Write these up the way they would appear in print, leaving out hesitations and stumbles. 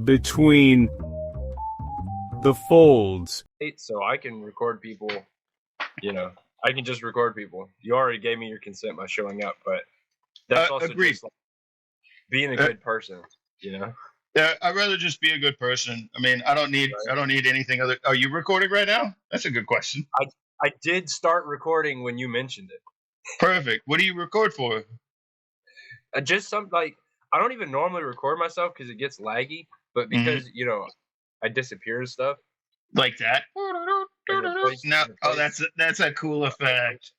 between the folds. So I can record people, I can just record people. You already gave me your consent by showing up, but that's also agreed. just like being a good person, Yeah, I'd rather just be a good person. I mean, I don't need anything other. Are you recording right now? That's a good question. I did start recording when you mentioned it. Perfect. What do you record for? Just something like, I don't even normally record myself because it gets laggy, but because I disappear and stuff. Like that? No. Oh, that's a cool effect.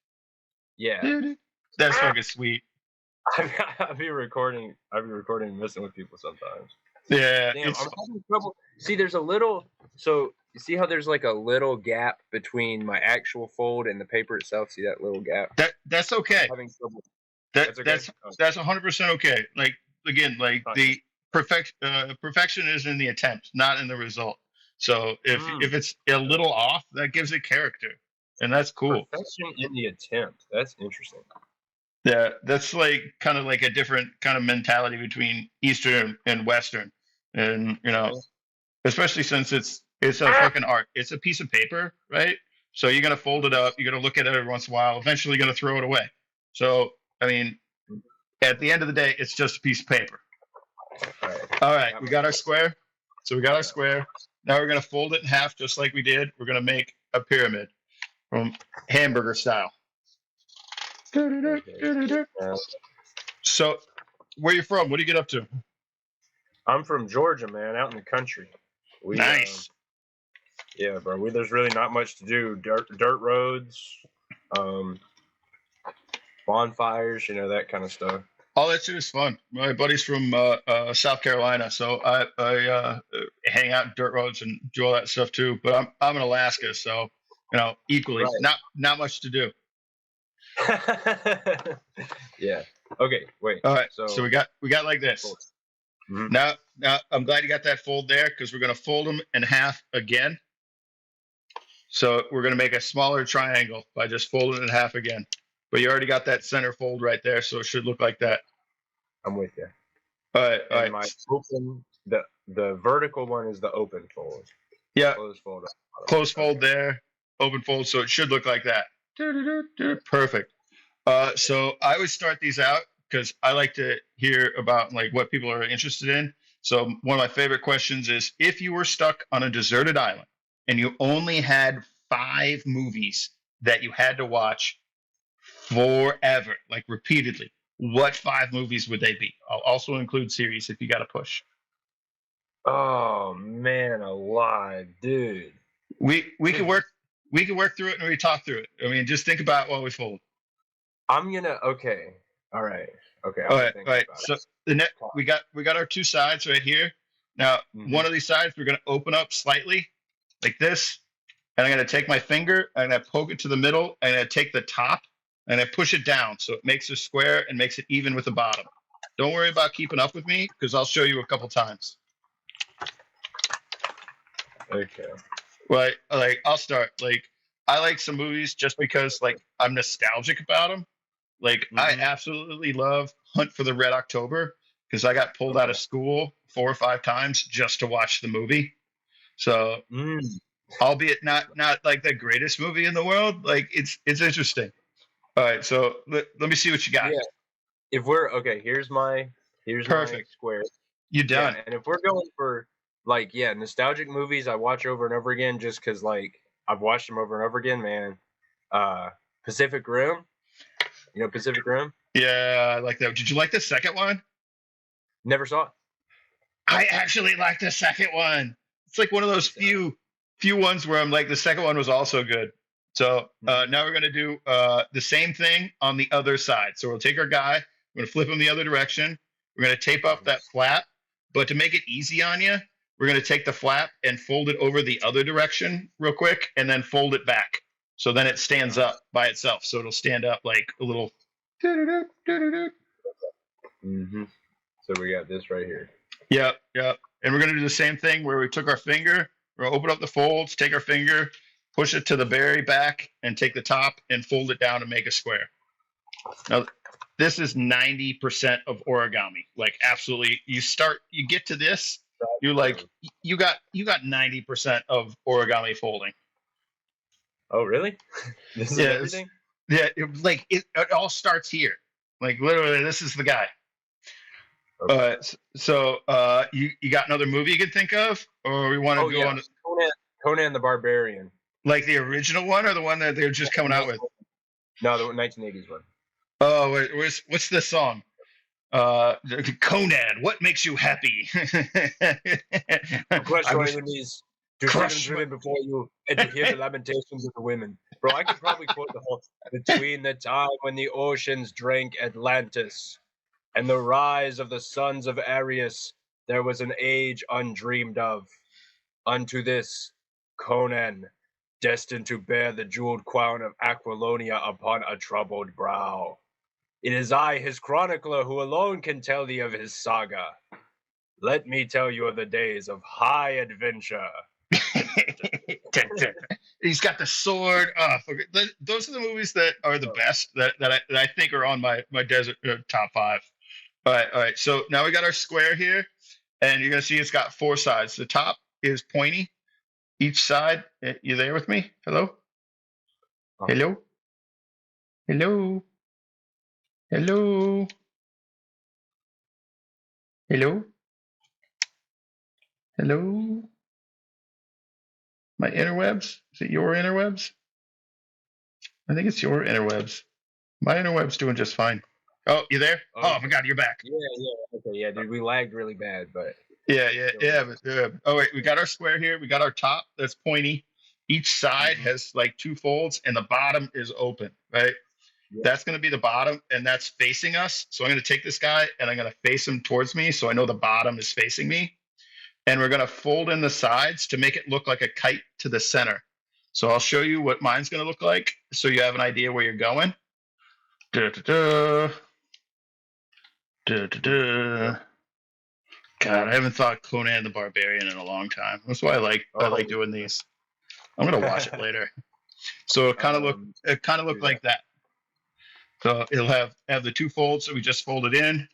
Yeah. That's fucking sweet. I'll be recording and messing with people sometimes. Yeah. Damn, I'm having trouble. See, there's a little. So you see how there's like a little gap between my actual fold and the paper itself. See that little gap? That's okay. I'm having trouble. That's 100% okay. Like again, like the perfection is in the attempt, not in the result. So if it's a little off, that gives it character, and that's cool. Perfection in the attempt. That's interesting. Yeah, that's like kind of like a different kind of mentality between Eastern and Western, and especially since it's a fucking art. It's a piece of paper, right? So you're gonna fold it up. You're gonna look at it every once in a while. Eventually, you're gonna throw it away. So I mean, at the end of the day, it's just a piece of paper. All right, we got our square. So we got our square. Now we're gonna fold it in half, just like we did. We're gonna make a pyramid from hamburger style. So, where you from? What do you get up to? I'm from Georgia, man, out in the country. Nice. Yeah, bro. There's really not much to do. Dirt roads, bonfires, that kind of stuff. All that shit is fun. My buddy's from South Carolina, so I hang out in dirt roads and do all that stuff too. But I'm in Alaska, so equally not much to do. Yeah. Okay. Wait. All right. So we got like this. Mm-hmm. Now I'm glad you got that fold there because we're gonna fold them in half again. So we're gonna make a smaller triangle by just folding it in half again. But you already got that center fold right there, so it should look like that. I'm with you. All right. My open, the vertical one is the open fold. Yeah. Close fold there, open fold, so it should look like that. Perfect. So I always start these out because I like to hear about like what people are interested in. So one of my favorite questions is, if you were stuck on a deserted island and you only had 5 movies that you had to watch forever, like repeatedly, what 5 movies would they be? I'll also include series if you got to push. Oh man, alive, dude. We can work through it and we talk through it. I mean, just think about it while we fold. Okay. All right. Okay. All right. So we got our 2 sides right here. Now, one of these sides we're going to open up slightly, like this, and I'm going to take my finger and I'm going to poke it to the middle, and I'm going to take the top and I push it down so it makes a square and makes it even with the bottom. Don't worry about keeping up with me because I'll show you a couple times. Okay. Right. Like I'll start. Like I like some movies just because like I'm nostalgic about them. Like I absolutely love Hunt for the Red October because I got pulled out of school 4 or 5 times just to watch the movie. So, albeit not like the greatest movie in the world, like it's interesting. All right, so let me see what you got. Yeah. If we're here's my perfect square. You done? Yeah, and if we're going for nostalgic movies, I watch over and over again just because I've watched them over and over again, man. Pacific Rim. Pacific Rim? Yeah, I like that. Did you like the second one? Never saw it. I actually like the second one. It's like one of those few ones where I'm like, the second one was also good. So now we're going to do the same thing on the other side. So we'll take our guy, we're going to flip him the other direction. We're going to tape up that flap. But to make it easy on you, we're going to take the flap and fold it over the other direction real quick and then fold it back. So then it stands up by itself. So it'll stand up like a little. Mm-hmm. So we got this right here. Yep. And we're going to do the same thing where we took our finger, we're going to open up the folds, take our finger, push it to the very back, and take the top and fold it down to make a square. Now, this is 90% of origami. Like, absolutely. You get to this, you got 90% of origami folding. Oh, really? This is Yeah, everything? it all starts here. Like literally, this is the guy. Okay. You got another movie you could think of, or we want to Oh, go yeah. on Conan the Barbarian. like the original one or the one that they're just coming out with? No, the 1980s one. Oh, what's the song? Conan, what makes you happy? Crush I your wish enemies, to see them crush my- driven before you, and to hear the lamentations of the women. Bro, I could probably quote the whole between the time when the oceans drank Atlantis and the rise of the sons of Arius, there was an age undreamed of. Unto this, Conan, destined to bear the jeweled crown of Aquilonia upon a troubled brow. It is I, his chronicler, who alone can tell thee of his saga. Let me tell you of the days of high adventure. He's got the sword. Those are the movies that are the best that I think are on my desert top 5. All right. So now we got our square here, and you're gonna see it's got 4 sides. The top is pointy. Each side. You there with me? Hello. Hello. Hello. Hello. Hello. Hello. My interwebs? Is it your interwebs? I think it's your interwebs. My interweb's doing just fine. Oh, you there? Oh my God, you're back. Yeah. Okay, yeah, dude, we lagged really bad, but Yeah. Oh wait, we got our square here. We got our top that's pointy. Each side has like 2 folds, and the bottom is open. Right. Yeah. That's going to be the bottom, and that's facing us. So I'm going to take this guy, and I'm going to face him towards me, so I know the bottom is facing me. And we're going to fold in the sides to make it look like a kite to the center. So I'll show you what mine's going to look like, so you have an idea where you're going. God, I haven't thought Conan the Barbarian in a long time. That's why I like doing these. I'm gonna watch it later. So it kind of look like that. So it'll have the 2 folds that we just folded in.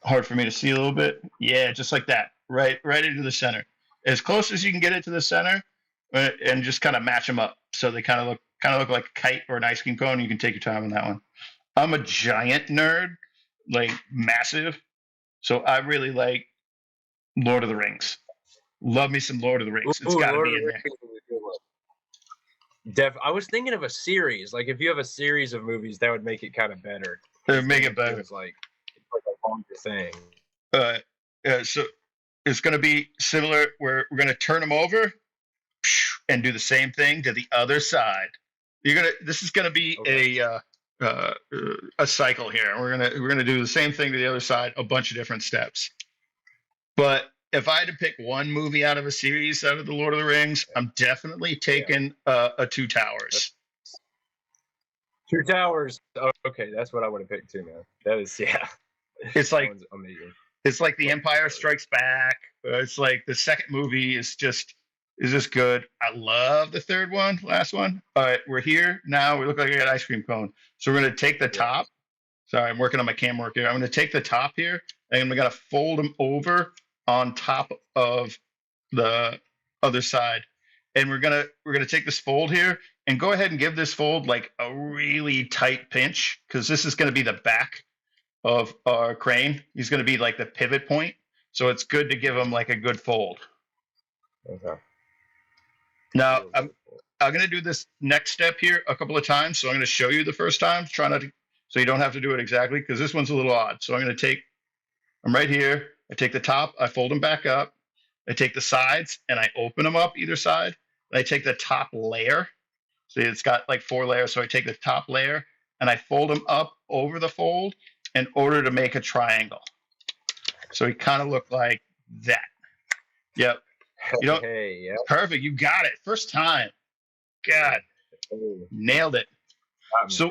Hard for me to see a little bit. Yeah, just like that. Right into the center. As close as you can get it to the center, and just kind of match them up so they kind of look like a kite or an ice cream cone. You can take your time on that one. I'm a giant nerd, like massive. So I really like Lord of the Rings. Love me some Lord of the Rings. It's got to be in there. I was thinking of a series. Like if you have a series of movies, that would make it kind of better. Make it better. It's like a longer thing. So it's going to be similar. We're going to turn them over and do the same thing to the other side. This is going to be a cycle here. We're gonna do the same thing to the other side, a bunch of different steps. But if I had to pick one movie out of a series out of the Lord of the Rings, I'm definitely taking a Two Towers. 2 Towers. Oh, okay, that's what I would have picked too, man. That is It's like amazing. It's like The Empire Strikes Back. It's like the second movie is just good. I love the third one, last one. All right, we're here now. We look like I got an ice cream cone. So we're going to take the top. Sorry, I'm working on my camera work here. I'm going to take the top here, and we're going to fold them over on top of the other side. And we're gonna take this fold here and go ahead and give this fold like a really tight pinch, because this is going to be the back of our crane. He's going to be like the pivot point. So it's good to give him like a good fold. Okay. Now, I'm going to do this next step here a couple of times. So I'm going to show you the first time. Try not to, so you don't have to do it exactly, because this one's a little odd. So I'm right here. I take the top, I fold them back up. I take the sides and I open them up either side. And I take the top layer. See, it's got like 4 layers. So I take the top layer and I fold them up over the fold in order to make a triangle. So we kind of look like that. Yep. Perfect. You got it. First time. God. Nailed it. So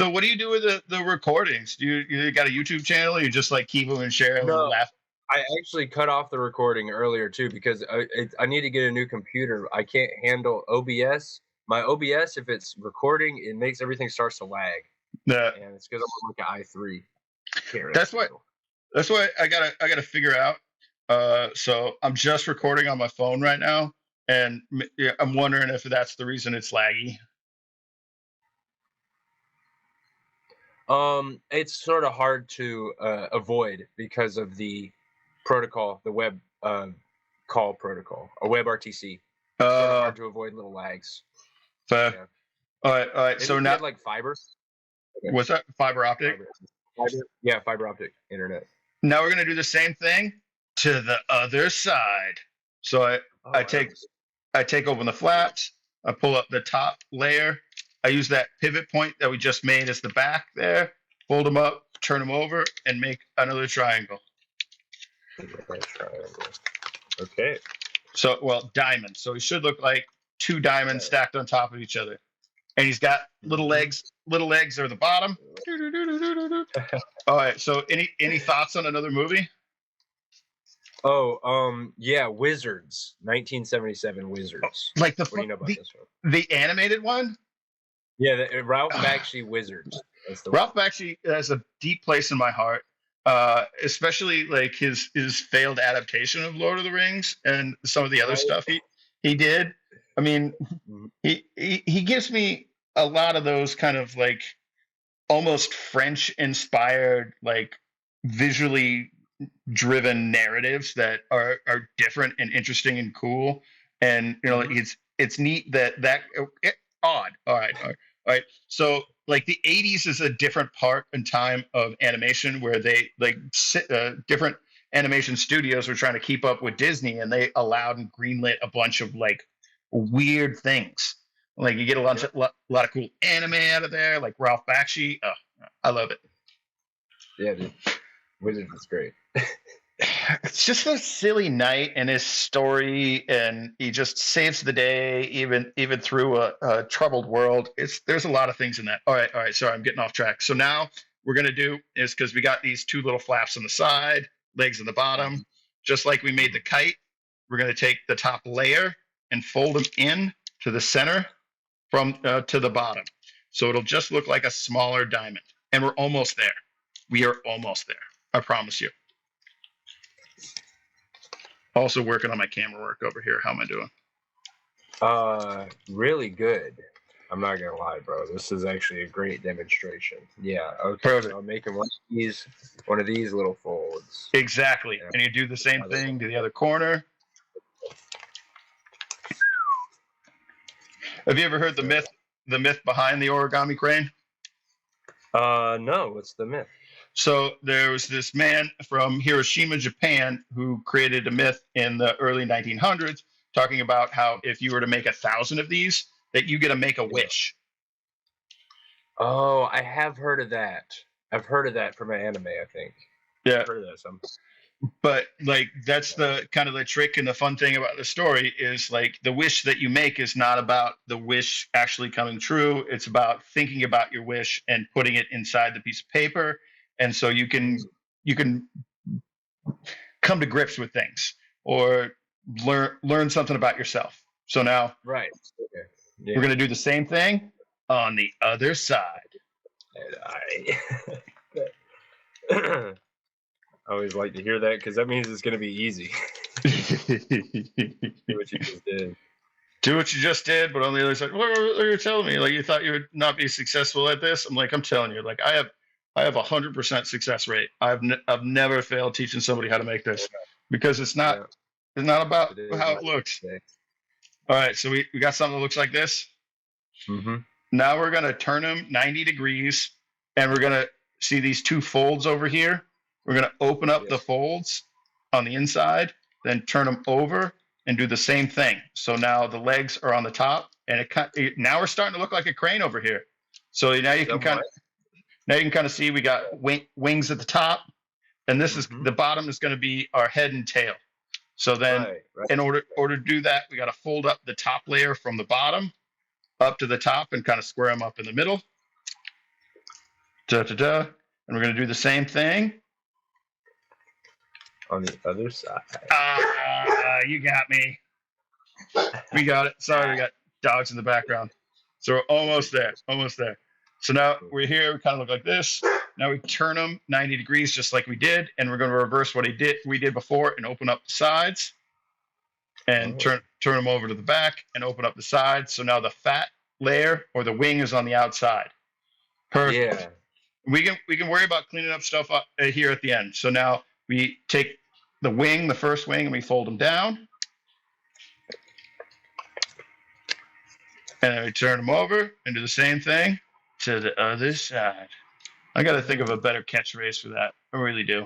what do you do with the recordings? Do you got a YouTube channel, or you just like keep them and share them and laugh? I actually cut off the recording earlier too, because I need to get a new computer. I can't handle OBS. My OBS, if it's recording, it makes everything starts to lag. Yeah. And it's because I'm on like an i3. That's why I gotta figure out. So I'm just recording on my phone right now, and yeah, I'm wondering if that's the reason it's laggy. It's sort of hard to avoid because of the protocol, the web call protocol, a WebRTC. It's sort of hard to avoid little lags. Fair. Yeah. All right. Maybe So if you now, had like fiber. Okay. what's that? Fiber optic. Yeah, fiber optic internet. Now we're gonna do the same thing to the other side. So I take open the flaps. I pull up the top layer. I use that pivot point that we just made as the back there. Fold them up, turn them over, and make another triangle. Okay. So, well, diamonds. So he should look like two diamonds stacked on top of each other. And he's got little legs. Little legs are the bottom. All right. So, any thoughts on another movie? Oh, yeah, Wizards, 1977 Wizards. Like what do you know about this one? The animated one? Yeah, Ralph Bakshi Wizards. That's the Ralph Bakshi has a deep place in my heart, especially like his failed adaptation of Lord of the Rings and some of the other stuff he did. I mean, he gives me a lot of those kind of like almost French inspired, like visually driven narratives that are different and interesting and cool. And you know, it's neat that odd. All right. So like the 80s is a different part and time of animation where they like different animation studios were trying to keep up with Disney, and they allowed and greenlit a bunch of like weird things. Like you get a lot of cool anime out of there, like Ralph Bakshi. Oh, I love it. Yeah, dude. Wizards is great. It's just a silly night and his story, and he just saves the day even through a troubled world. There's a lot of things in that. All right. Sorry, I'm getting off track. So now we're gonna do is because we got these two little flaps on the side, legs on the bottom, just like we made the kite. We're gonna take the top layer and fold them in to the center from to the bottom, so it'll just look like a smaller diamond. And we're almost there. We are almost there. I promise you. Also working on my camera work over here. How am I doing? Really good. I'm not gonna lie, bro. This is actually a great demonstration. Yeah. Okay. Perfect. So I'm making one of these little folds. Exactly. Yeah. And you do the same thing to the other corner. Have you ever heard the myth behind the origami crane? No. What's the myth? So there was this man from Hiroshima, Japan, who created a myth in the early 1900s, talking about how if you were to make 1,000 of these, that you get to make a wish. Oh, I have heard of that. I've heard of that from an anime, I think. Yeah. I've heard of that some. But like that's the kind of the trick and the fun thing about the story is like the wish that you make is not about the wish actually coming true. It's about thinking about your wish and putting it inside the piece of paper. And so you can come to grips with things or learn something about yourself. So now Right. Okay. Yeah. we're going to do the same thing on the other side. I always like to hear that because that means it's going to be easy. Do what you just did. Do what you just did, but on the other side, what are you telling me? Like you thought you would not be successful at this? I'm like, I'm telling you, like I have 100% success rate. I've never failed teaching somebody how to make this because it's not about how it looks. All right, so we got something that looks like this. Mm-hmm. Now we're gonna turn them 90 degrees, and we're gonna see these two folds over here. We're gonna open up the folds on the inside, then turn them over and do the same thing. So now the legs are on the top, and now we're starting to look like a crane over here. So now you can kind of see we got wings at the top, and this is the bottom is going to be our head and tail. So then, in order to do that, we got to fold up the top layer from the bottom up to the top and kind of square them up in the middle. And we're going to do the same thing on the other side. You got me. We got it. Sorry, we got dogs in the background. So we're almost there. Almost there. So now we're here. We kind of look like this. Now we turn them 90 degrees just like we did, and we're going to reverse what we did before and open up the sides and turn them over to the back and open up the sides. So now the fat layer or the wing is on the outside. Perfect. Yeah. We can worry about cleaning up stuff up here at the end. So now we take the first wing, and we fold them down. And then we turn them over and do the same thing to the other side. I got to think of a better catchphrase for that. I really do.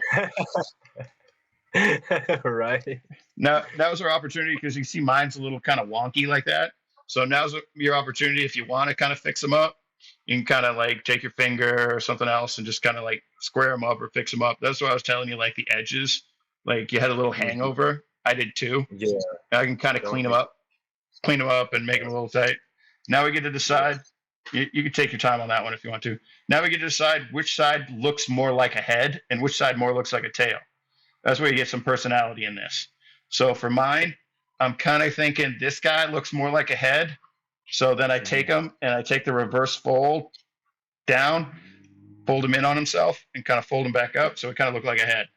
Right. Now, that was our opportunity because you see mine's a little kind of wonky like that. So now's your opportunity if you want to kind of fix them up. You can kind of like take your finger or something else and just kind of like square them up or fix them up. That's what I was telling you, like the edges. Like you had a little hangover. I did too. Yeah. I can kind of clean them up and make them a little tight. Now we get to decide. You can take your time on that one if you want to. Now we get to decide which side looks more like a head and which side more looks like a tail. That's where you get some personality in this. So for mine, I'm kind of thinking this guy looks more like a head. So then I take him and I take the reverse fold down, fold him in on himself, and kind of fold him back up. So it kind of looked like a head.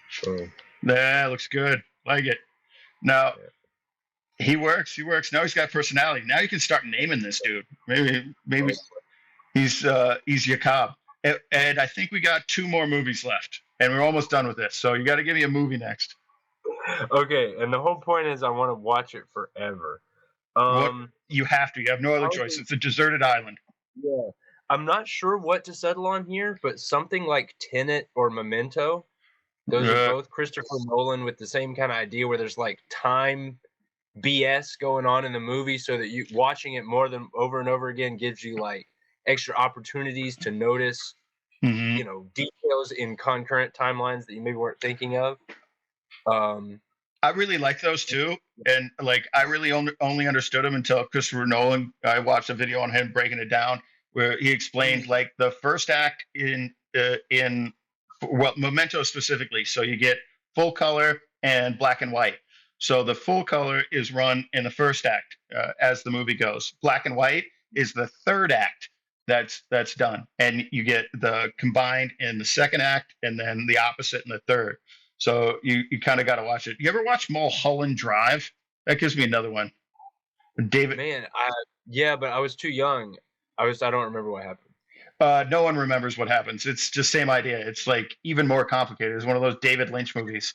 Sure. That looks good. Like it. Now, he works. Now he's got personality. Now you can start naming this dude. Maybe he's Jakob. And I think we got 2 more movies left, and we're almost done with this. So you got to give me a movie next. Okay, and the whole point is I want to watch it forever. You have to. You have no other choice. It's a deserted island. Yeah. I'm not sure what to settle on here, but something like Tenet or Memento. Those are both Christopher Nolan with the same kind of idea where there's like time BS going on in the movie so that you watching it more than over and over again gives you like extra opportunities to notice, details in concurrent timelines that you maybe weren't thinking of. I really like those too. And like, I really only understood them until Christopher Nolan. I watched a video on him breaking it down where he explained like the first act in Memento specifically. So you get full color and black and white. So the full color is run in the first act as the movie goes. Black and white is the third act that's done, and you get the combined in the second act, and then the opposite in the third. So you kind of got to watch it. You ever watch Mulholland Drive? That gives me another one. David. Man, but I was too young. I don't remember what happened. No one remembers what happens. It's just same idea. It's like even more complicated. It's one of those David Lynch movies.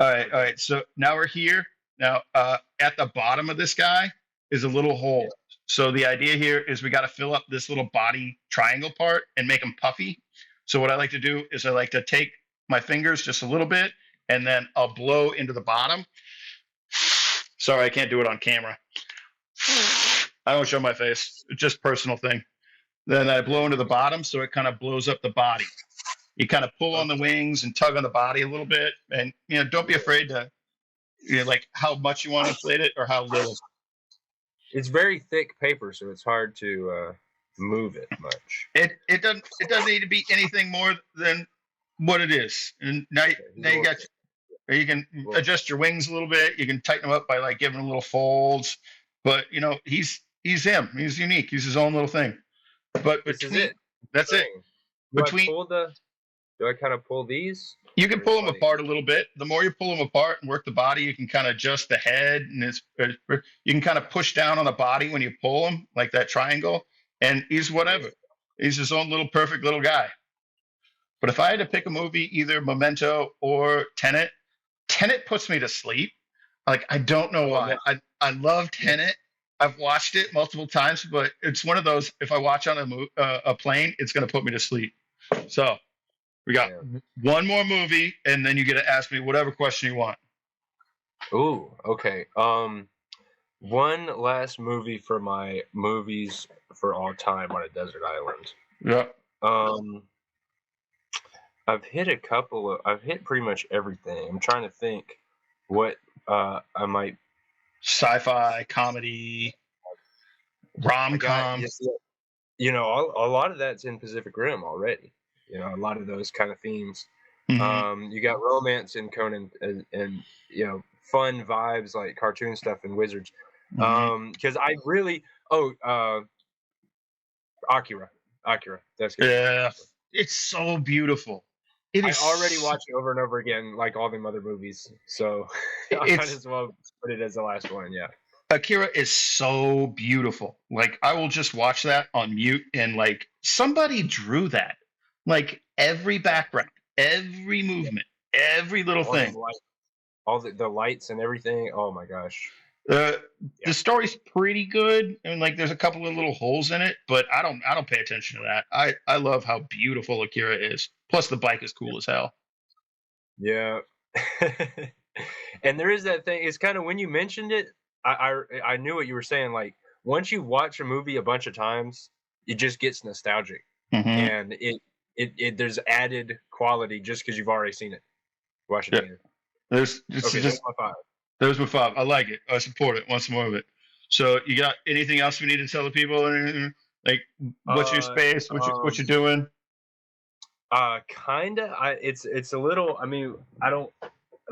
All right. So now we're here. Now at the bottom of this guy is a little hole. Yeah. So the idea here is we got to fill up this little body triangle part and make them puffy. So what I like to do is I like to take my fingers just a little bit, and then I'll blow into the bottom. Sorry, I can't do it on camera. I don't show my face. It's just a personal thing. Then I blow into the bottom, so it kind of blows up the body. You kind of pull on the wings and tug on the body a little bit, and don't be afraid to, like how much you want to inflate it or how little. It's very thick paper, so it's hard to move it much. It doesn't need to be anything more than what it is. And now you can adjust your wings a little bit. You can tighten them up by like giving them little folds. But he's him. He's unique. He's his own little thing. But that's it. Do I kind of pull these? You can pull them apart a little bit. The more you pull them apart and work the body, you can kind of adjust the head, and you can kind of push down on the body when you pull them, like that triangle. And he's whatever. He's his own little perfect little guy. But if I had to pick a movie, either Memento or Tenet puts me to sleep. Like, I don't know why. I love Tenet. I've watched it multiple times, but it's one of those, if I watch on a plane, it's going to put me to sleep. So we got one more movie, and then you get to ask me whatever question you want. Ooh, okay. One last movie for my movies for all time on a desert island. Yeah. I've hit pretty much everything. I'm trying to think what I might. Sci-fi, comedy, rom-com. A lot of that's in Pacific Rim already. A lot of those kind of themes. Mm-hmm. You got romance in Conan and fun vibes like cartoon stuff and Wizards. Because I really Akira. That's good. Yeah, it's so beautiful. It I is. already watched it over and over again, like all them other movies. So I might It's as well put it as the last one. Yeah. Akira is so beautiful. Like I will just watch that on mute and like somebody drew that. Like every background, every movement, every little All them thing. lights, all the lights and everything. Oh my gosh. Uh, Yeah. the story's pretty good, and like there's a couple of little holes in it, but I don't pay attention to that. I love how beautiful Akira is. Plus the bike is cool as hell. Yeah. And there is that thing. It's kind of when you mentioned it, I knew what you were saying. Like once you watch a movie a bunch of times, it just gets nostalgic, Hmm. and it there's added quality just because you've already seen it. Watch it Yeah, again. there's it's Okay, that's just my five. there's my five. I like it. I support it. Want some more of it. So you got anything else we need to tell the people? Like, what's your Uh, space? What you doing? Kinda. It's a little. I mean, I don't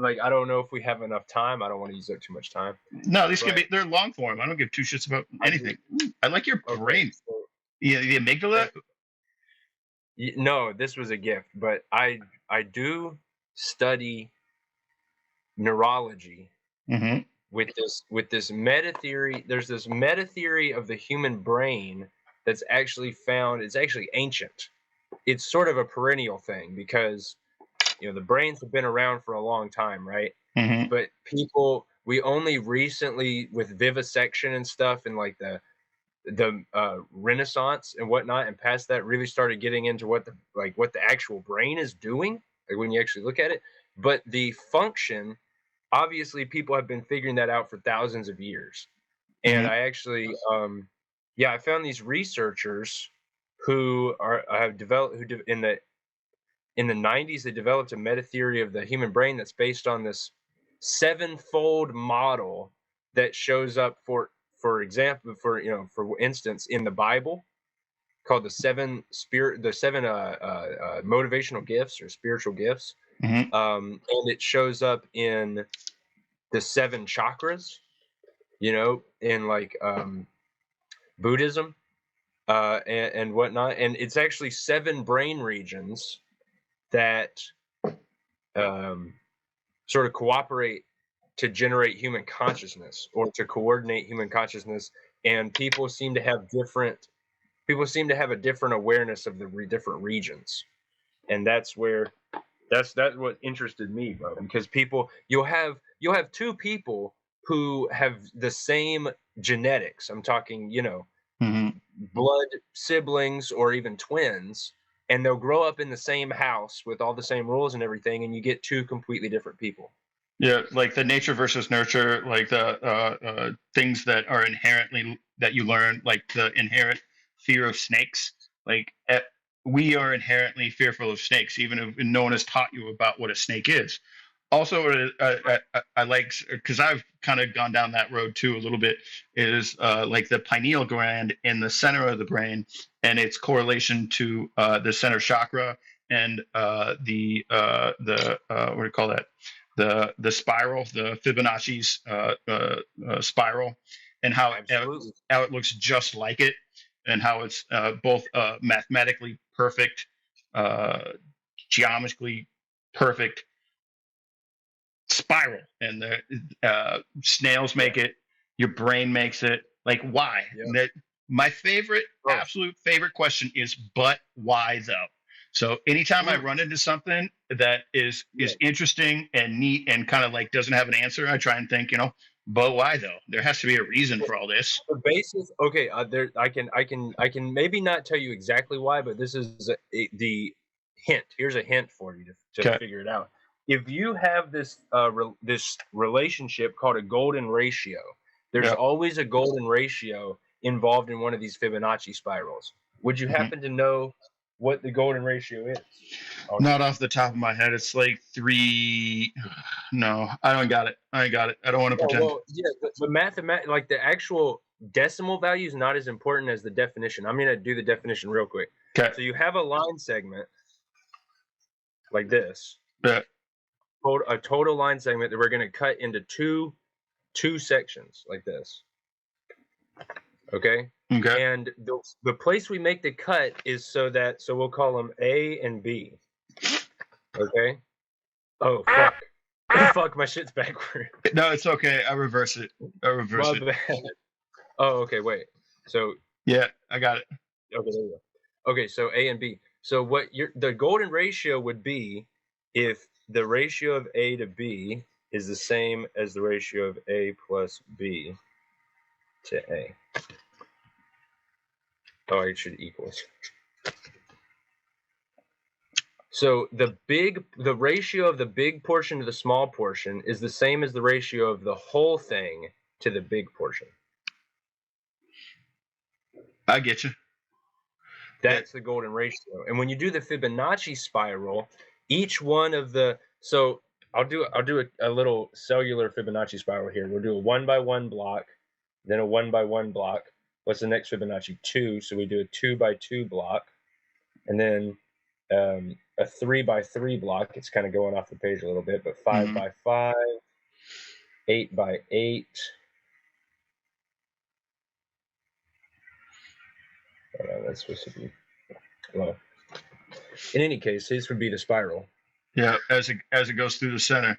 I don't know if we have enough time. I don't want to use up too much time, No, these can but be. They're long form. I don't give two shits about I do. anything. I like your Okay, brain. so Yeah, the amygdala. thank no, this was a gift, but I do study neurology Hmm. with this meta theory. There's this meta theory of the human brain that's actually found. It's actually ancient. It's sort of a perennial thing because the brains have been around for a long time, right? Hmm. But we only recently with vivisection and stuff and like the Renaissance and whatnot, and past that, really started getting into what the actual brain is doing, like when you actually look at it. But the function, obviously, people have been figuring that out for thousands of years. And Hmm. I actually, yeah, I found these researchers who have developed in the 90s they developed a meta theory of the human brain that's based on this sevenfold model that shows up for example for instance in the Bible, called the seven motivational gifts or spiritual gifts. Hmm. And it shows up in the seven chakras, in like Buddhism, and whatnot, and it's actually seven brain regions that um, sort of cooperate to generate human consciousness or to coordinate human consciousness. And people seem to have a different awareness of the different regions. And that's what interested me, bro, because you'll have two people who have the same genetics. I'm talking, Hmm. blood siblings or even twins, and they'll grow up in the same house with all the same rules and everything, and you get two completely different people. Yeah, like the nature versus nurture, like the things that are inherently that you learn, like the inherent fear of snakes. Like we are inherently fearful of snakes, even if no one has taught you about what a snake is. Also, I like because I've kind of gone down that road too a little bit. Is like the pineal gland in the center of the brain and its correlation to the center chakra and the what do you call that? The spiral, the Fibonacci's spiral, and Absolutely. how it looks just like it, and how it's both mathematically perfect, uh, geometrically perfect spiral, and the snails Yeah. make it. Your brain makes it. Like why? Yeah. That my favorite, Oh. absolute favorite question is, but why though? So anytime I Mm. run into something that is Yeah. interesting and neat and kind of like doesn't have an answer, I try and think, but why though? There has to be a reason for all this. The basis. Okay. There. I can maybe not tell you exactly why, but this is the hint. Here's a hint for you to Okay. figure it out. If you have this relationship called a golden ratio, there's Yeah. always a golden ratio involved in one of these Fibonacci spirals. Would you Hmm. happen to know what the golden ratio is? Oh, Not off the top of my head. It's like three. No, I don't got it. I ain't got it. I don't want to pretend. well, yeah, the like the actual decimal value is not as important as the definition. I'm gonna do the definition real quick. Okay. So you have a line segment like this, Yeah. a total line segment that we're gonna cut into two sections like this. Okay. Okay. And the place we make the cut is so we'll call them A and B. Okay. Oh fuck. Fuck, my shit's backward. No, it's okay. I reverse it. My bad. Oh, okay, wait. So Yeah, I got it. okay, there you go. Okay, so A and B. So what the golden ratio would be if the ratio of A to B is the same as the ratio of A plus B to A. Oh, it should equals. So the ratio of the big portion to the small portion is the same as the ratio of the whole thing to the big portion. I get you. That's the golden ratio. And when you do the Fibonacci spiral, each one of the I'll do a little cellular Fibonacci spiral here. We'll do a 1 by 1 block, then a 1 by 1 block. What's the next Fibonacci? 2. So we do a 2 by 2 block, and then a 3 by 3 block. It's kind of going off the page a little bit, but 5 by 5, 8 by 8. That's supposed to be well. In any case, this would be the spiral. Yeah, as it goes through the center.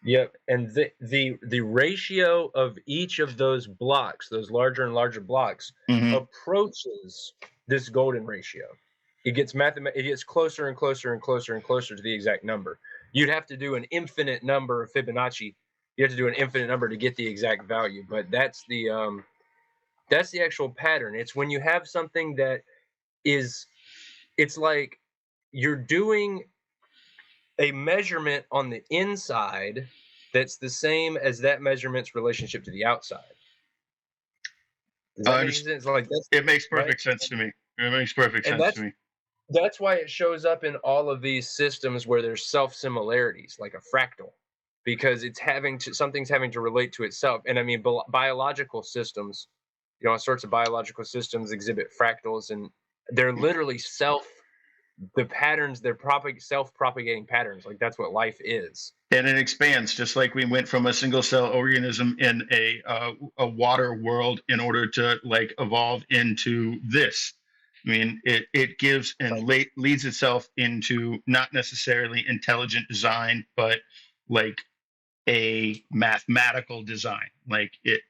Yep, and the ratio of each of those blocks, those larger and larger blocks, approaches this golden ratio. It gets it gets closer and closer and closer and closer to the exact number. You'd have to do an infinite number of Fibonacci. You have to do an infinite number to get the exact value, but that's the actual pattern. It's when you have something that is, it's like you're doing a measurement on the inside that's the same as that measurement's relationship to the outside. Does that make sense? Like it makes perfect sense to me. It makes perfect sense to me. That's why it shows up in all of these systems where there's self-similarities, like a fractal, because it's something's having to relate to itself. And I mean, biological systems, all sorts of biological systems exhibit fractals, and they're literally the patterns, they're self-propagating patterns. Like that's what life is. And it expands, just like we went from a single cell organism in a water world in order to like evolve into this. I mean, it gives and leads itself into not necessarily intelligent design, but like a mathematical design. Like it.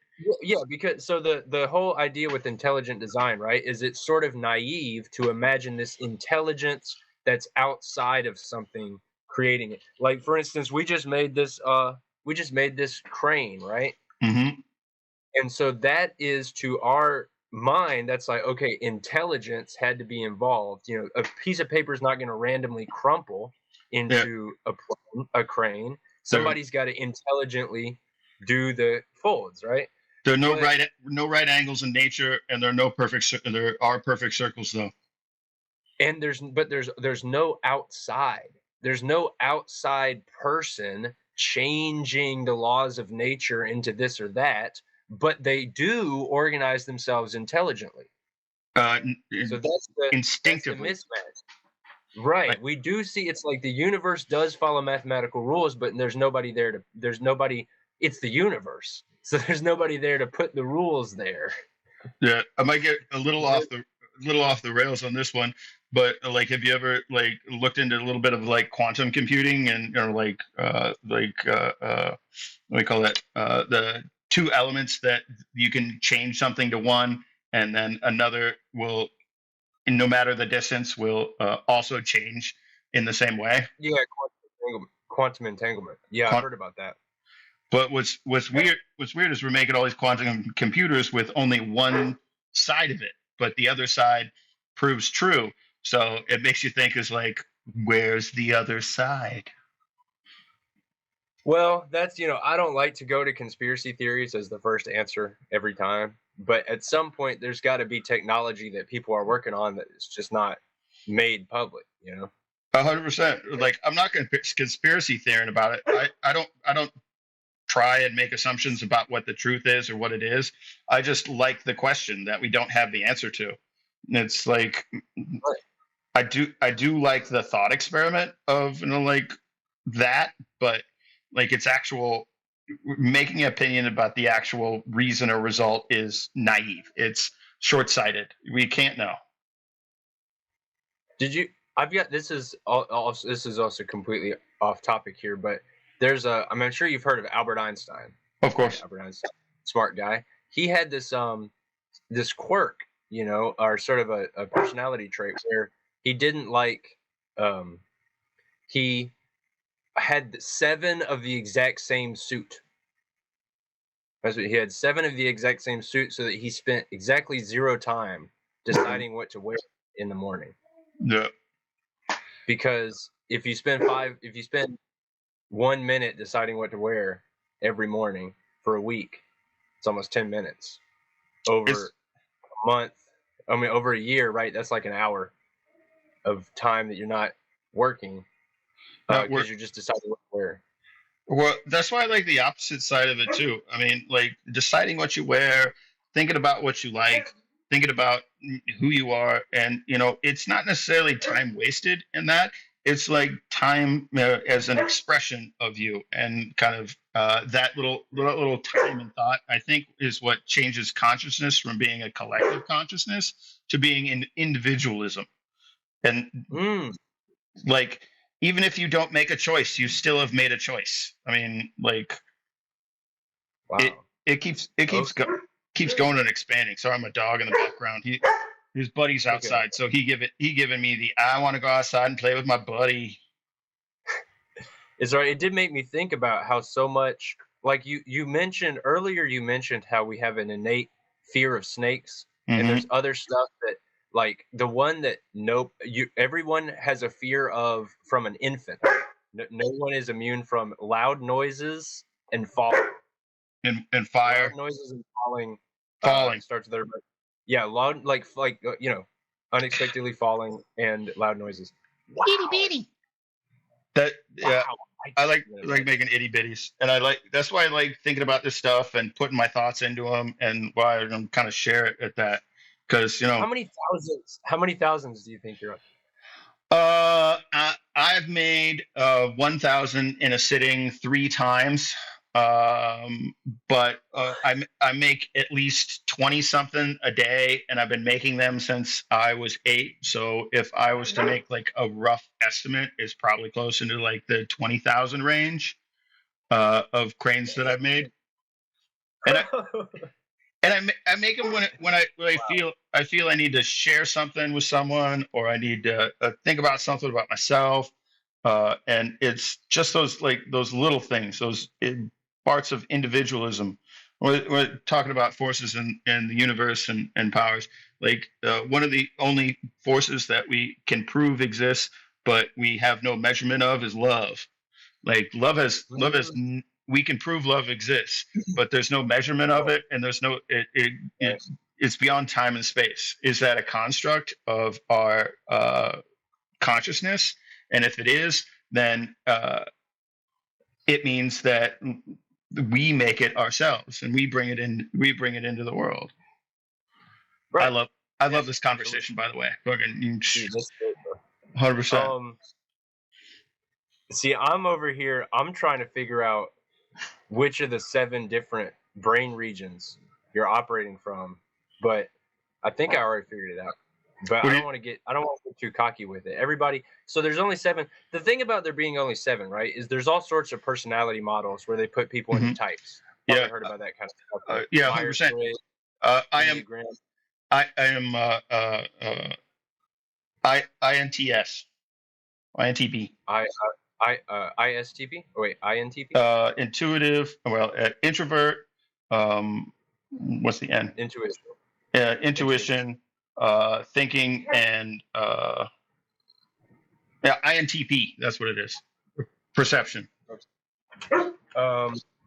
Yeah, because so the whole idea with intelligent design, right, is it's sort of naive to imagine this intelligence that's outside of something creating it. Like for instance, we just made this crane, right? Mm-hmm. And so that is, to our mind, that's like, okay, intelligence had to be involved. A piece of paper is not going to randomly crumple into a crane. Somebody's got to intelligently do the folds, right? There are no right angles in nature, and there are perfect circles though. And there's no outside. There's no outside person changing the laws of nature into this or that, but they do organize themselves intelligently. So that's instinctively. that's the mismatch. Right. We do see it's like the universe does follow mathematical rules, but there's nobody there it's the universe. So there's nobody there to put the rules there. Yeah, I might get a little off the rails on this one, but like, have you ever like looked into a little bit of like quantum computing and what do we call that? The two elements that you can change something to one, and then another will, no matter the distance, will also change in the same way. Yeah, quantum entanglement. Yeah, I've heard about that. But what's weird is we're making all these quantum computers with only one side of it, but the other side proves true. So it makes you think, is like, where's the other side? Well, that's, I don't like to go to conspiracy theories as the first answer every time, but at some point there's got to be technology that people are working on that is just not made public, 100%. Like, I'm not going to conspiracy theory about it. I don't try and make assumptions about what the truth is or what it is. I just like the question that we don't have the answer to. It's like, I do like the thought experiment of like that, but like its actual making an opinion about the actual reason or result is naive. It's short-sighted. We can't know. Did you? I've got this is also completely off topic here, but there's I'm sure you've heard of Albert Einstein. Of course. Albert Einstein, smart guy. He had this quirk, or sort of a personality trait where he didn't like he had 7 of the exact same suit. He had 7 of the exact same suit, so that he spent exactly 0 time deciding what to wear in the morning. Yeah. Because if you spend 1 minute deciding what to wear every morning for a week, it's almost 10 minutes. Over a month, over a year, right? That's like an hour of time that you're not working because you're just deciding what to wear. Well, that's why I like the opposite side of it too. I mean, like deciding what you wear, thinking about what you like, thinking about who you are, and it's not necessarily time wasted in that. It's like time as an expression of you, and kind of that little time and thought. I think is what changes consciousness from being a collective consciousness to being an individualism, and like even if you don't make a choice, you still have made a choice. I mean, like, wow. it keeps going and expanding. Sorry, I'm a dog in the background. His buddy's outside, so he giving me the I want to go outside and play with my buddy. It's right. It did make me think about how so much, like you mentioned earlier. You mentioned how we have an innate fear of snakes, and there's other stuff that. Like the one that everyone has a fear of from an infant. No one is immune from loud noises and falling. And fire. Loud noises and falling. Starts their loud unexpectedly falling and loud noises. Wow. Itty bitty. That yeah. Wow. I like making itty bitties, and that's why I like thinking about this stuff and putting my thoughts into them, and why I'm kind of share it at that. Because how many thousands do you think you're up? I've made 1,000 in a sitting 3 times, but I make at least 20 something a day, and I've been making them since I was 8. So if I was to make like a rough estimate, it's probably close into like the 20,000 range of cranes that I've made. And I make them when I feel I need to share something with someone, or I need to think about something about myself, and it's just those little things, those parts of individualism. We're talking about forces in the universe and powers. Like one of the only forces that we can prove exists, but we have no measurement of, is love. Like love has we can prove love exists, but there's no measurement of it, and there's no it's beyond time and space. Is that a construct of our consciousness? And if it is, then it means that we make it ourselves, and we bring it into the world. Right. I love this conversation, by the way. 100%. See, I'm over here. I'm trying to figure out which of the 7 different brain regions you're operating from, but I think I already figured it out. But I don't want to get too cocky with it. Everybody, so there's only 7. The thing about there being only 7, right, is there's all sorts of personality models where they put people into types. I've heard about that kind of stuff. Yeah, 100%. I am INTS. INTP. ISTP? Oh, wait, INTP? Intuitive. Well, introvert. What's the N? Intuition. Intuition. Thinking, and INTP. That's what it is. Perception.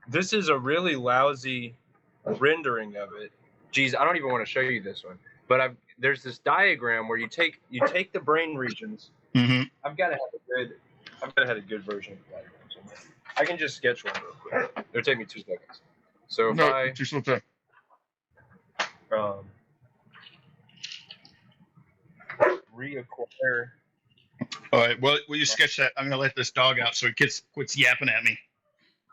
This is a really lousy rendering of it. Geez, I don't even want to show you this one. But there's this diagram where you take the brain regions. Mm-hmm. I've got to have a good version of the diagram. I can just sketch one real quick. It'll take me 2 seconds. So if I just look there. Reacquire. All right. Well, will you sketch that? I'm gonna let this dog out so he quits yapping at me.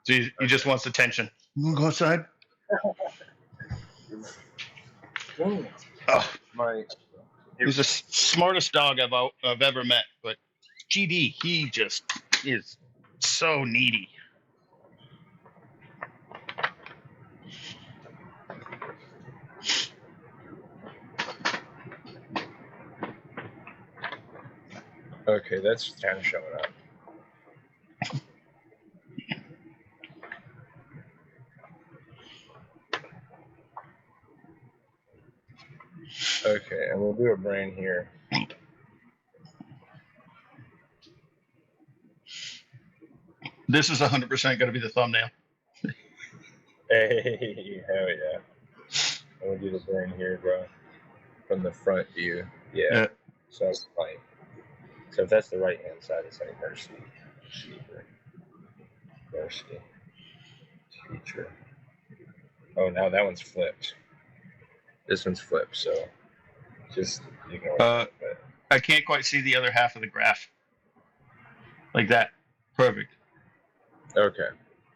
So he just wants attention. You want to go outside? Oh, he's the smartest dog I've ever met. But GD, he just is so needy. Okay, that's kind of showing up. Okay, and we'll do a brain here. This is 100% going to be the thumbnail. Hey, hell yeah. And we'll do the brain here, bro. From the front view. Yeah. So that's like, so if that's the right hand side, it's like mercy, teacher, mercy, teacher. Oh, now that one's flipped. This one's flipped, so just ignore that. But I can't quite see the other half of the graph. Like that. Perfect. okay.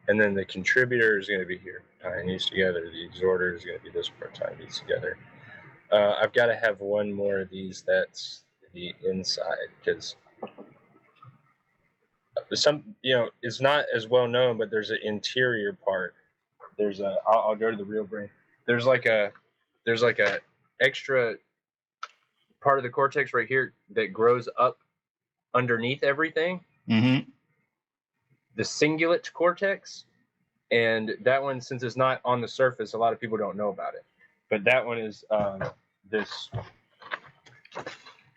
And then the contributor is going to be here, tying these together. The exhorter is going to be this part, tying these together. I've got to have one more of these that's the inside, because some, it's not as well known, but there's an interior part. I'll go to the real brain. There's like a extra part of the cortex right here that grows up underneath everything. Mm-hmm. The cingulate cortex, and that one, since it's not on the surface, a lot of people don't know about it. But that one is this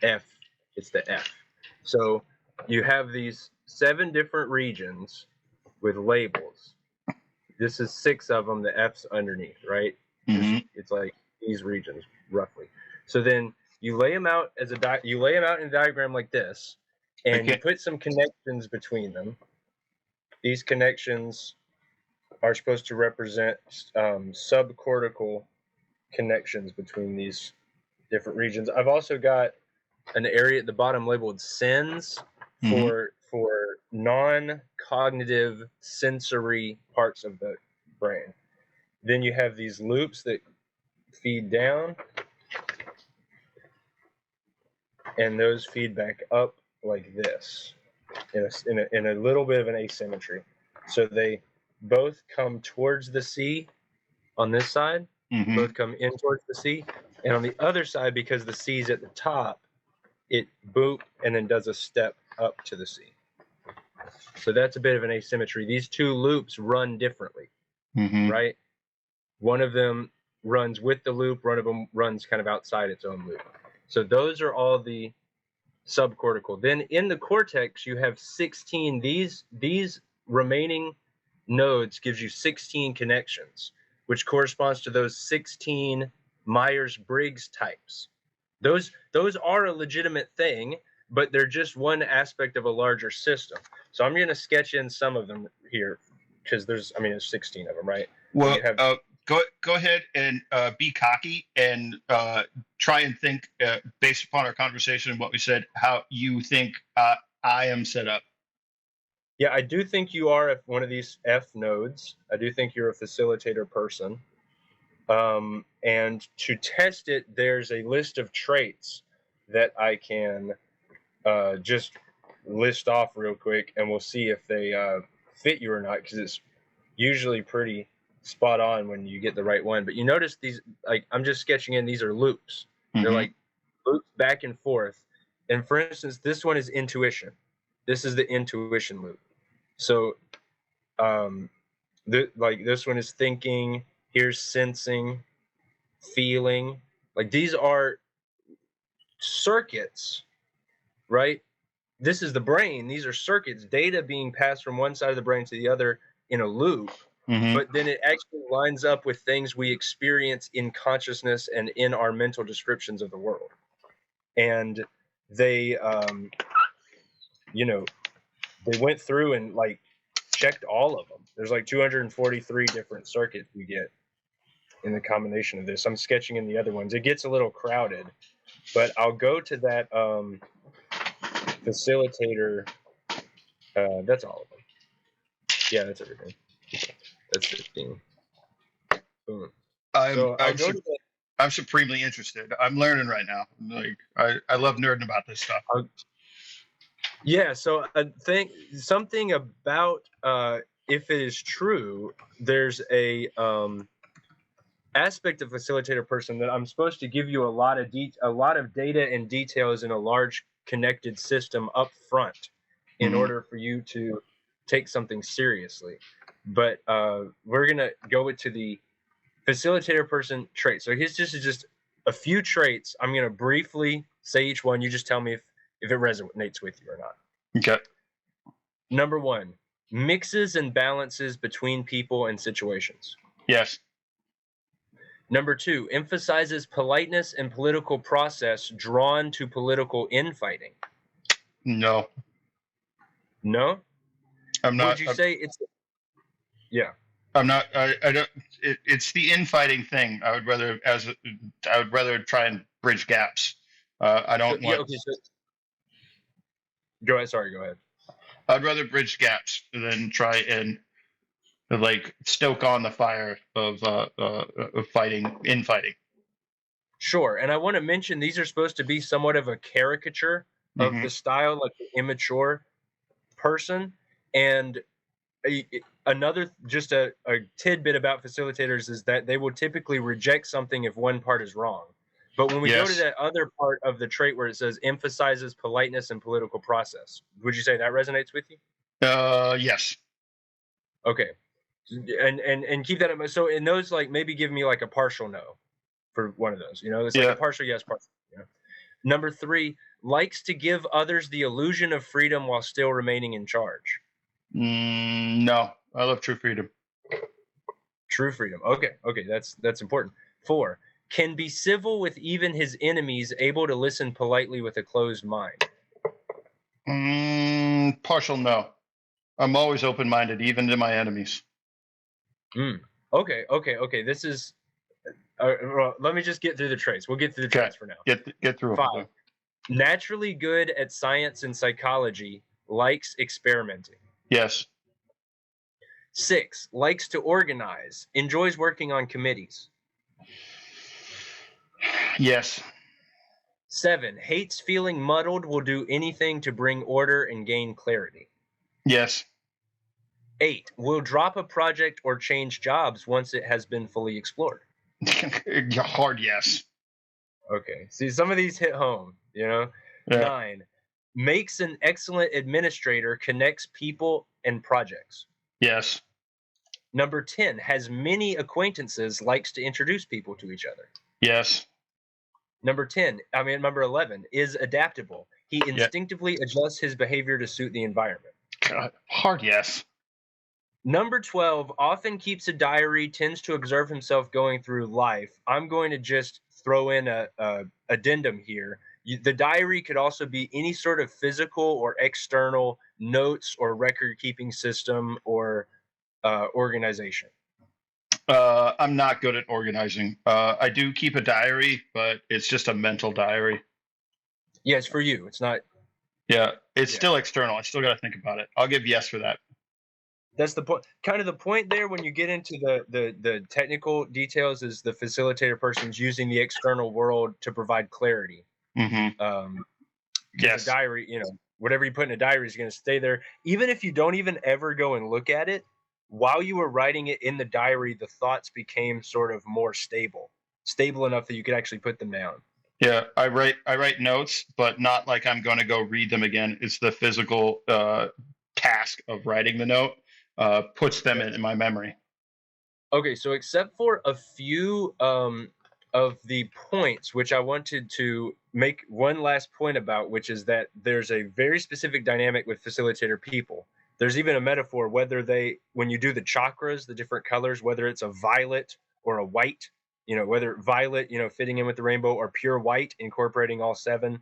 F. It's the F. So you have these 7 different regions with labels. This is 6 of them. The F's underneath, right? Mm-hmm. It's like these regions roughly. So then you lay them out in a diagram like this, and you put some connections between them. These connections are supposed to represent subcortical connections between these different regions. I've also got an area at the bottom labeled SENS for non-cognitive sensory parts of the brain. Then you have these loops that feed down, and those feed back up like this in a little bit of an asymmetry. So they both come towards the C on this side, both come in towards the C, and on the other side, because the C's at the top, it boop and then does a step up to the C. So that's a bit of an asymmetry. These 2 loops run differently, right? One of them runs with the loop, one of them runs kind of outside its own loop. So those are all the subcortical. Then in the cortex, you have 16. These remaining nodes gives you 16 connections, which corresponds to those 16 Myers-Briggs types. Those are a legitimate thing, but they're just one aspect of a larger system. So I'm going to sketch in some of them here, because there's 16 of them, right? Well, go ahead and be cocky and try and think, based upon our conversation and what we said, how you think I am set up. Yeah, I do think you are one of these F nodes. I do think you're a facilitator person. And to test it, there's a list of traits that I can just list off real quick, and we'll see if they fit you or not, because it's usually pretty spot on when you get the right one. But you notice these, like, I'm just sketching in, these are loops. They're like loops back and forth. And for instance, this one is intuition. This is the intuition loop. So like this one is thinking, here's sensing, feeling. Like these are circuits, right? This is the brain. These are circuits, data being passed from one side of the brain to the other in a loop. But then it actually lines up with things we experience in consciousness and in our mental descriptions of the world. And they, they went through and like checked all of them. There's like 243 different circuits we get in the combination of this. I'm sketching in the other ones. It gets a little crowded, but I'll go to that facilitator. That's all of them. Yeah, that's everything. That's 15. Boom. I'm So I'll I'm go su- to the. I'm supremely interested. I'm learning right now. Like I love nerding about this stuff. Yeah, so I think something about if it is true, there's a aspect of facilitator person that I'm supposed to give you a lot of data and details in a large connected system up front in Mhm. order for you to take something seriously. But we're gonna go into the facilitator person trait. So here's just a few traits. I'm gonna briefly say each one. You just tell me if it resonates with you or not. Okay. Number one, mixes and balances between people and situations. Yes. Number two, emphasizes politeness and political process drawn to political infighting. No. No? I'm not. Would you say it's, yeah. I'm not. I don't. It's the infighting thing. I would rather try and bridge gaps. I So, don't yeah, want. okay, so go ahead. Sorry, go ahead. I'd rather bridge gaps than try and like stoke on the fire of infighting. Sure. And I want to mention these are supposed to be somewhat of a caricature of Hmm. the style, like the immature person. And another, just a tidbit about facilitators is that they will typically reject something if one part is wrong. But when we go to Yes. that other part of the trait where it says emphasizes politeness and political process, would you say that resonates with you? Yes. Okay. And keep that in mind. So in those, like maybe give me like a partial no for one of those. You know, it's like a Yeah. partial yes, partial. You know? Number three, likes to give others the illusion of freedom while still remaining in charge. No. I love true freedom. True freedom. Okay, that's important. Four, can be civil with even his enemies, able to listen politely with a closed mind. Partial no. I'm always open minded, even to my enemies. Mm. Okay. This is. Well, let me just get through the traits. We'll get through the Okay. traits for now. Get through them. Five, naturally good at science and psychology, likes experimenting. Yes. 6, likes to organize, enjoys working on committees. Yes. 7, hates feeling muddled, will do anything to bring order and gain clarity. Yes. 8, will drop a project or change jobs once it has been fully explored. Hard yes. Okay, see, some of these hit home, you know? Yeah. 9, makes an excellent administrator, connects people and projects. Yes. Number 10, has many acquaintances, likes to introduce people to each other. Yes. Number 11, is adaptable. He instinctively adjusts his behavior to suit the environment. God, hard yes. Number 12, often keeps a diary, tends to observe himself going through life. I'm going to just throw in a addendum here. The diary could also be any sort of physical or external notes or record keeping system or organization. I'm not good at organizing. I do keep a diary, but it's just a mental diary. Yeah, it's for you. It's not. Yeah, it's Yeah. still external. I still got to think about it. I'll give yes for that. That's the point. Kind of the point there when you get into the technical details is the facilitator person's using the external world to provide clarity. Mm-hmm. Because Yes. a diary, you know, whatever you put in a diary is going to stay there, even if you don't even ever go and look at it. While you were writing it in the diary, the thoughts became sort of more stable enough that you could actually put them down. Yeah, I write notes, but not like I'm going to go read them again. It's the physical task of writing the note puts them in my memory. Okay, so except for a few of the points, which I wanted to make one last point about, which is that there's a very specific dynamic with facilitator people. There's even a metaphor whether when you do the chakras, the different colors, whether it's a violet or a white, you know, whether violet, you know, fitting in with the rainbow, or pure white, incorporating all 7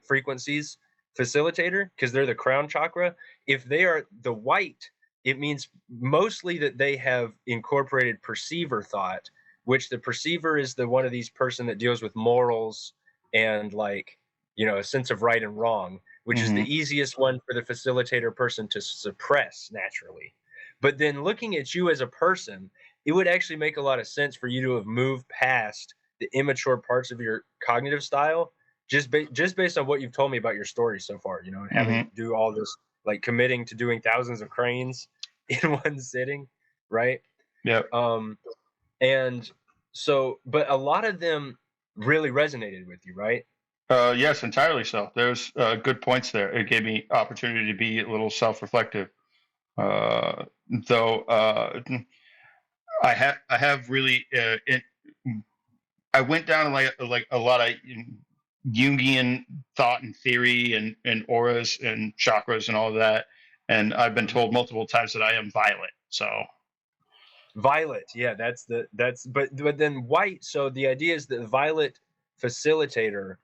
frequencies, facilitator, because they're the crown chakra. If they are the white, it means mostly that they have incorporated perceiver thought, which the perceiver is the one of these person that deals with morals and, like, you know, a sense of right and wrong, which is the easiest one for the facilitator person to suppress naturally. But then looking at you as a person, it would actually make a lot of sense for you to have moved past the immature parts of your cognitive style, just based on what you've told me about your story so far, you know, and having Mm-hmm. to do all this, like committing to doing thousands of cranes in one sitting, right? Yep. Um, and so, but a lot of them really resonated with you, right? Yes, entirely so. There's good points there. It gave me opportunity to be a little self-reflective. Though I have really I went down like a lot of Jungian thought and theory and auras and chakras and all of that, and I've been told multiple times that I am violet. So Violet, yeah, but then white. So the idea is that the violet facilitator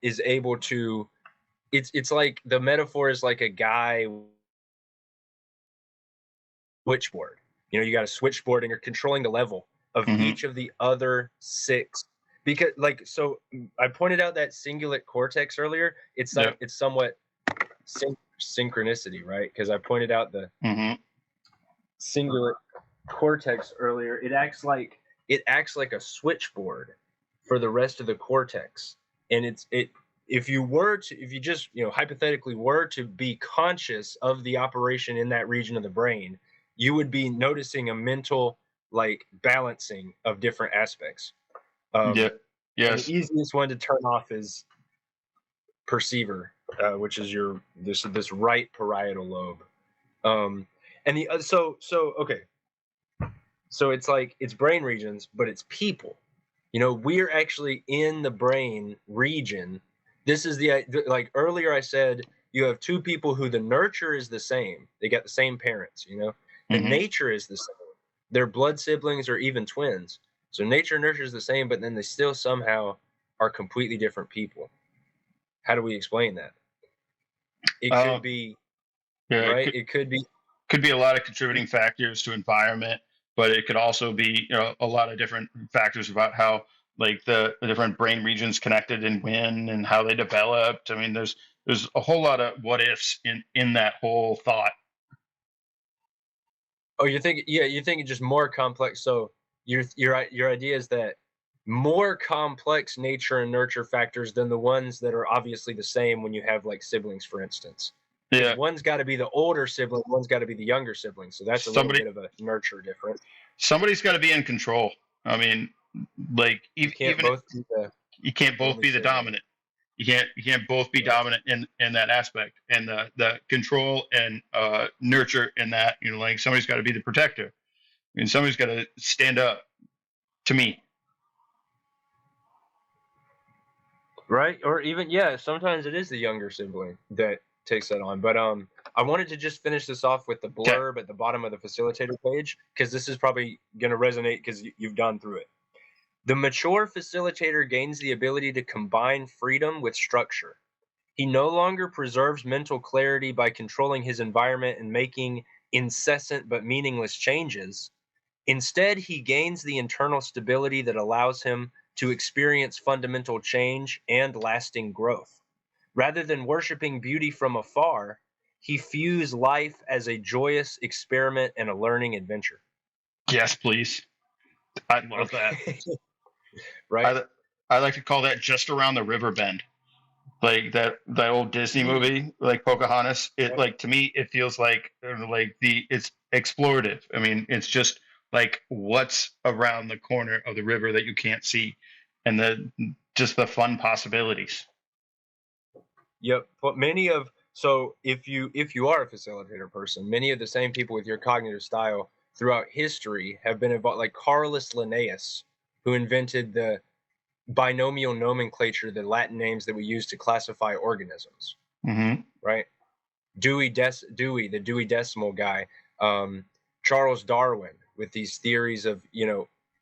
is able to. It's like the metaphor is like a guy switchboard. You know, you got a switchboard and you're controlling the level of hmm each of the other six. Because like so, I pointed out that cingulate cortex earlier. yep. It's somewhat synchronicity, right? Because I pointed out the hmm cingulate cortex earlier. It acts like a switchboard for the rest of the cortex, and if you just hypothetically were to be conscious of the operation in that region of the brain, you would be noticing a mental like balancing of different aspects. Um, Yep. and the Yes. easiest one to turn off is perceiver, which is your this right parietal lobe. Um, and the so okay, so it's like it's brain regions, but it's people. You know, we're actually in the brain region. This is like earlier I said, you have two people who the nurture is the same. They got the same parents, you know. The hmm nature is the same. They're blood siblings or even twins. So nature and nurture is the same, but then they still somehow are completely different people. How do we explain that? It Uh, could be, yeah. right? It could be. Could be a lot of contributing factors to environment, but it could also be a lot of different factors about how like the different brain regions connected and when and how they developed. I mean, there's a whole lot of what ifs in that whole thought. Oh, you're thinking just more complex. So your idea is that more complex nature and nurture factors than the ones that are obviously the same when you have like siblings, for instance. Because Yeah, one's got to be the older sibling, one's got to be the younger sibling. So that's a little somebody bit of a nurture difference. somebody's got to be in control. I mean, like You can't even if both be the you can't both only be the sibling. dominant. You can't both be Right. dominant in that aspect, and the control and nurture in that. Like somebody's got to be the protector, and somebody's got to stand up to me. Right? Or even yeah, sometimes it is the younger sibling that takes that on. But I wanted to just finish this off with the Okay. blurb at the bottom of the facilitator page because this is probably going to resonate because you've gone through it. The mature facilitator gains the ability to combine freedom with structure. He no longer preserves mental clarity by controlling his environment and making incessant but meaningless changes. Instead, he gains the internal stability that allows him to experience fundamental change and lasting growth. Rather than worshiping beauty from afar, he views life as a joyous experiment and a learning adventure. Yes, please. I love that. Okay. Right? I I like to call that just around the river bend. Like that old Disney Mm, movie, like Pocahontas. It yeah. like to me, it feels like it's explorative. I mean, it's just like what's around the corner of the river that you can't see, and the fun possibilities. Yep. But many of so if you are a facilitator person, many of the same people with your cognitive style throughout history have been involved, like Carolus Linnaeus, who invented the binomial nomenclature, the Latin names that we use to classify organisms, hmm right? Dewey, the Dewey Decimal guy, Charles Darwin with these theories of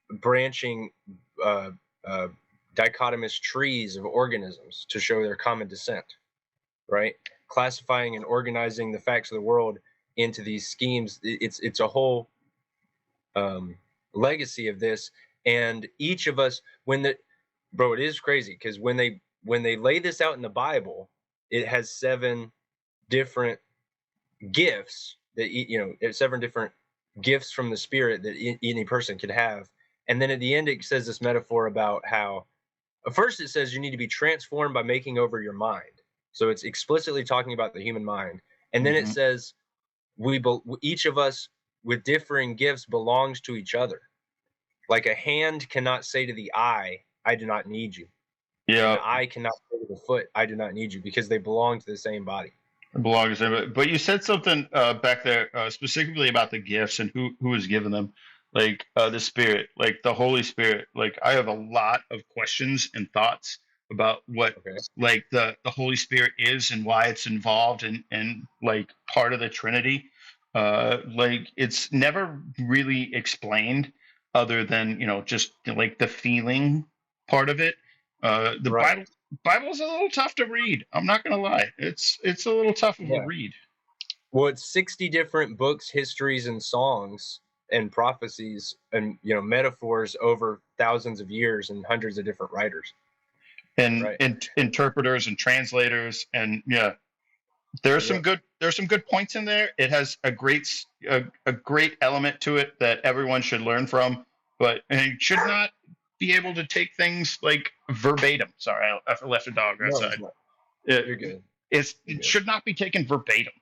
branching uh, uh, dichotomous trees of organisms to show their common descent, right? Classifying and organizing the facts of the world into these schemes. It's a whole um, legacy of this, and each of us when the bro, it is crazy because when they lay this out in the Bible, it has seven different gifts that there's 7 different gifts from the Spirit that any person could have. And then at the end, it says this metaphor about how first it says you need to be transformed by making over your mind. So it's explicitly talking about the human mind. And then it says each of us with differing gifts belongs to each other. Like a hand cannot say to the eye, I do not need you. Yeah. And the eye cannot say to the foot, I do not need you, because they belong to the same body. Belongs there, but you said something back there specifically about the gifts and who is given them, like the Spirit, like the Holy Spirit. Like I have a lot of questions and thoughts about what like the Holy Spirit is and why it's involved and like part of the Trinity. Like it's never really explained other than just like the feeling part of it. The Bible's a little tough to read. I'm not gonna lie. It's a little tough of a read. Well, it's 60 different books, histories, and songs and prophecies and metaphors over thousands of years and hundreds of different writers. And interpreters and translators and there's some good points in there. It has a great element to it that everyone should learn from, but you should not be able to take things like verbatim. Sorry, I left a dog outside. You're good. It should not be taken verbatim.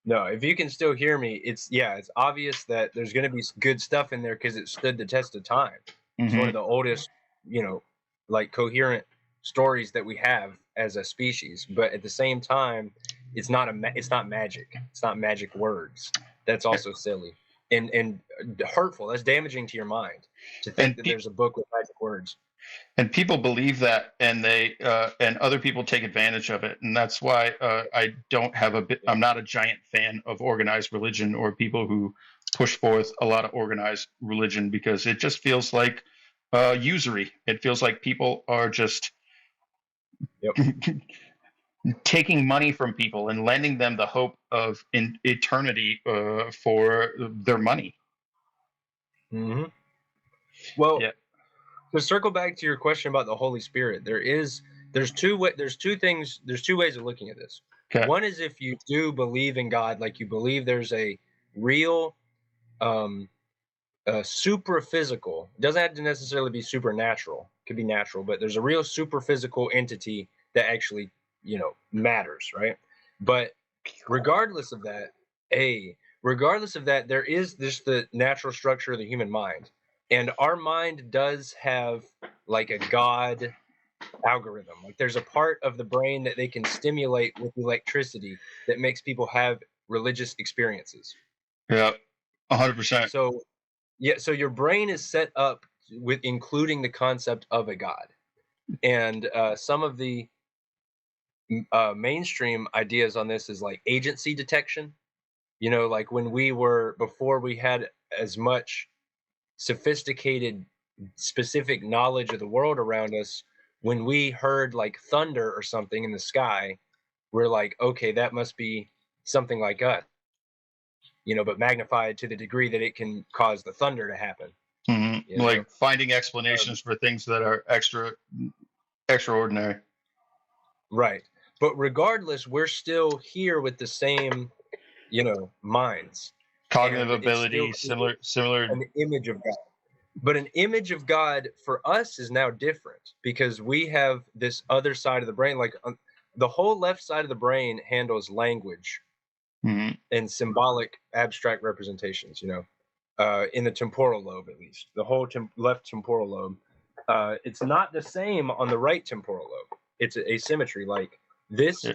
No, if you can still hear me, it's obvious that there's going to be good stuff in there because it stood the test of time. It's one of the oldest, like coherent stories that we have as a species. But at the same time, it's not magic. It's not magic words. That's also silly and hurtful. That's damaging to your mind to think that there's a book with magic words. And people believe that, and they and other people take advantage of it, and that's why I don't have I'm not a giant fan of organized religion or people who push forth a lot of organized religion, because it just feels like usury. It feels like people are just taking money from people and lending them the hope of eternity for their money. Mm-hmm. Well. Yeah. To circle back to your question about the Holy Spirit, there's two ways of looking at this. Okay. One is if you do believe in God, like you believe there's a real supraphysical, it doesn't have to necessarily be supernatural, it could be natural, but there's a real supraphysical entity that actually, matters, right? But regardless of that, there is just the natural structure of the human mind. And our mind does have like a God algorithm. Like there's a part of the brain that they can stimulate with electricity that makes people have religious experiences. Yeah, 100%. So your brain is set up with including the concept of a God. And some of the mainstream ideas on this is like agency detection. Like before we had as much sophisticated specific knowledge of the world around us, when we heard like thunder or something in the sky, we're like, okay, that must be something like us, but magnified to the degree that it can cause the thunder to happen. Like finding explanations for things that are extraordinary. Right. But regardless, we're still here with the same minds, cognitive ability, similar an image of God. But an image of God for us is now different because we have this other side of the brain. Like the whole left side of the brain handles language and symbolic abstract representations, in the temporal lobe, at least the whole left temporal lobe. It's not the same on the right temporal lobe. It's asymmetry. Like this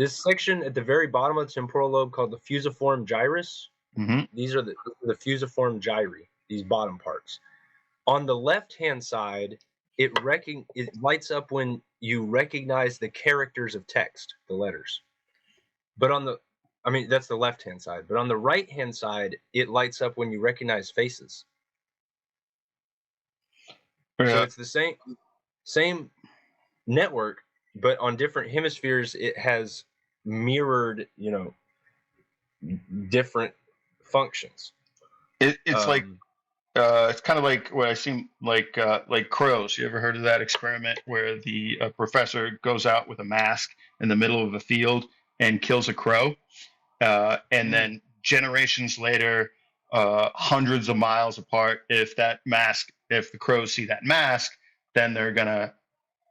section at the very bottom of the temporal lobe called the fusiform gyrus. These are the fusiform gyri, these bottom parts. On the left-hand side, it lights up when you recognize the characters of text, the letters. But that's the left-hand side. But on the right-hand side, it lights up when you recognize faces. Yeah. So it's the same network, but on different hemispheres, it has mirrored, different functions. It's like it's kind of like what I seem like crows. You ever heard of that experiment where the professor goes out with a mask in the middle of a field and kills a crow, and then generations later, hundreds of miles apart, if the crows see that mask, then they're gonna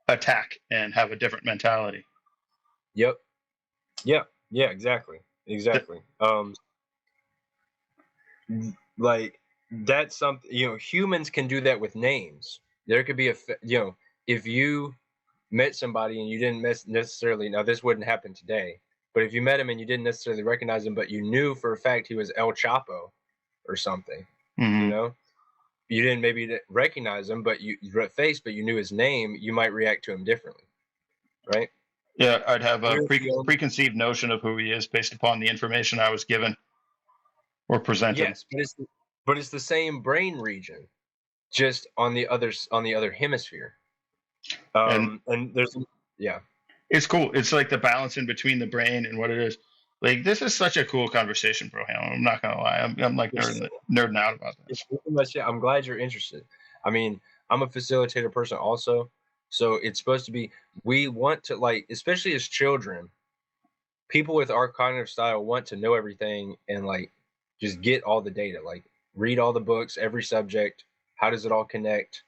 attack and have a different mentality. Yep. Yeah. Yeah. Exactly. Exactly. Like that's something, humans can do that with names. There could be if you met somebody and you didn't necessarily, now this wouldn't happen today, but if you met him and you didn't necessarily recognize him, but you knew for a fact he was El Chapo or something, you Hmm. know, you didn't maybe recognize him, but you face, but you knew his name, you might react to him differently, right? Yeah, I'd have a We're the only, preconceived notion of who he is based upon the information I was given or presented. yes, but it's the same brain region, just on the other hemisphere. And And there's, yeah, it's cool. It's like the balance in between the brain and what it is. Like this is such a cool conversation, bro. I'm not gonna lie. I'm like nerding out about it's this. pretty much, yeah. I'm glad you're interested. I mean, I'm a facilitator person also, so it's supposed to be. We want to, like, especially as children, people with our cognitive style want to know everything and like just get all the data, like read all the books, every subject. How does it all connect?